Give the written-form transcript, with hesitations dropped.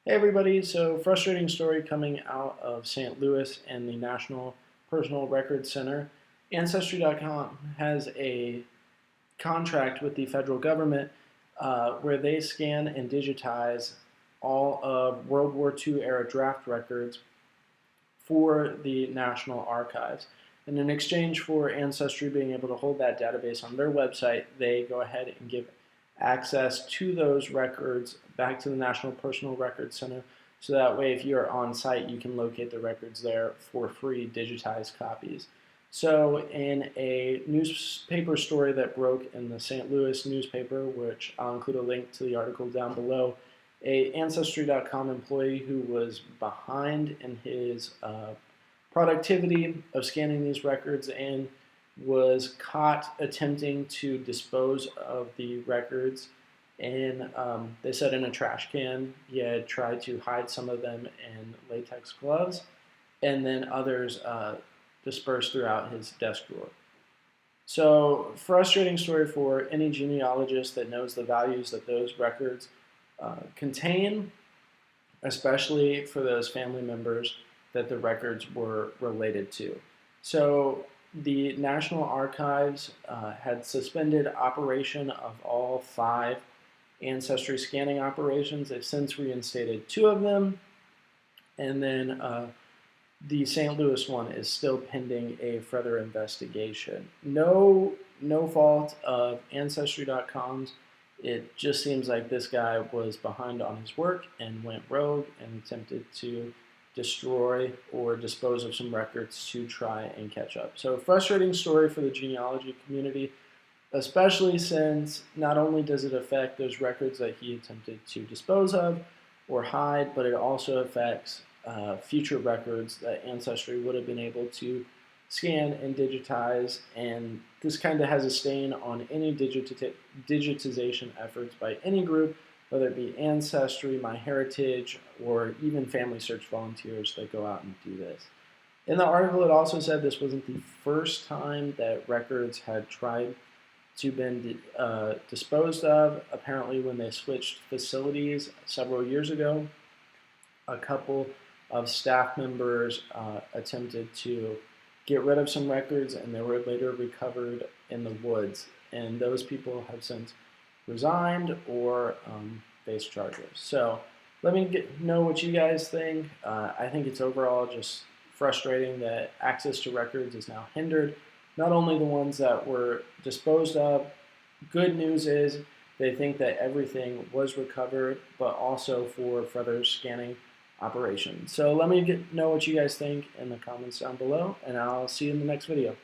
Hey everybody, so frustrating story coming out of St. Louis and the National Personal Records Center. Ancestry.com has a contract with the federal government where they scan and digitize all of World War II era draft records for the National Archives. And in exchange for Ancestry being able to hold that database on their website, they go ahead and give access to those records back to the National Personal Records Center. So that way, if you're on site, you can locate the records there for free digitized copies. So in a newspaper story that broke in the St. Louis newspaper, which I'll include a link to the article down below, a Ancestry.com employee who was behind in his productivity of scanning these records and was caught attempting to dispose of the records in, they said, in a trash can. He had tried to hide some of them in latex gloves, and then others dispersed throughout his desk drawer. So, frustrating story for any genealogist that knows the values that those records contain, especially for those family members that the records were related to. So, the National Archives had suspended operation of all 5 ancestry scanning operations. They've since reinstated 2 of them, and then the St. Louis one is still pending a further investigation. No fault of Ancestry.com's. It just seems like this guy was behind on his work and went rogue and attempted to destroy or dispose of some records to try and catch up. So, a frustrating story for the genealogy community, especially since not only does it affect those records that he attempted to dispose of or hide, but it also affects future records that Ancestry would have been able to scan and digitize, and this kind of has a stain on any digitization efforts by any group, whether it be Ancestry, MyHeritage, or even Family Search volunteers that go out and do this. In the article, it also said this wasn't the first time that records had tried to been disposed of. Apparently, when they switched facilities several years ago, a couple of staff members attempted to get rid of some records, and they were later recovered in the woods. And those people have since resigned or faced charges. So let me know what you guys think. I think it's overall just frustrating that access to records is now hindered. Not only the ones that were disposed of. Good news is they think that everything was recovered, but also for further scanning operations. So let me know what you guys think in the comments down below, and I'll see you in the next video.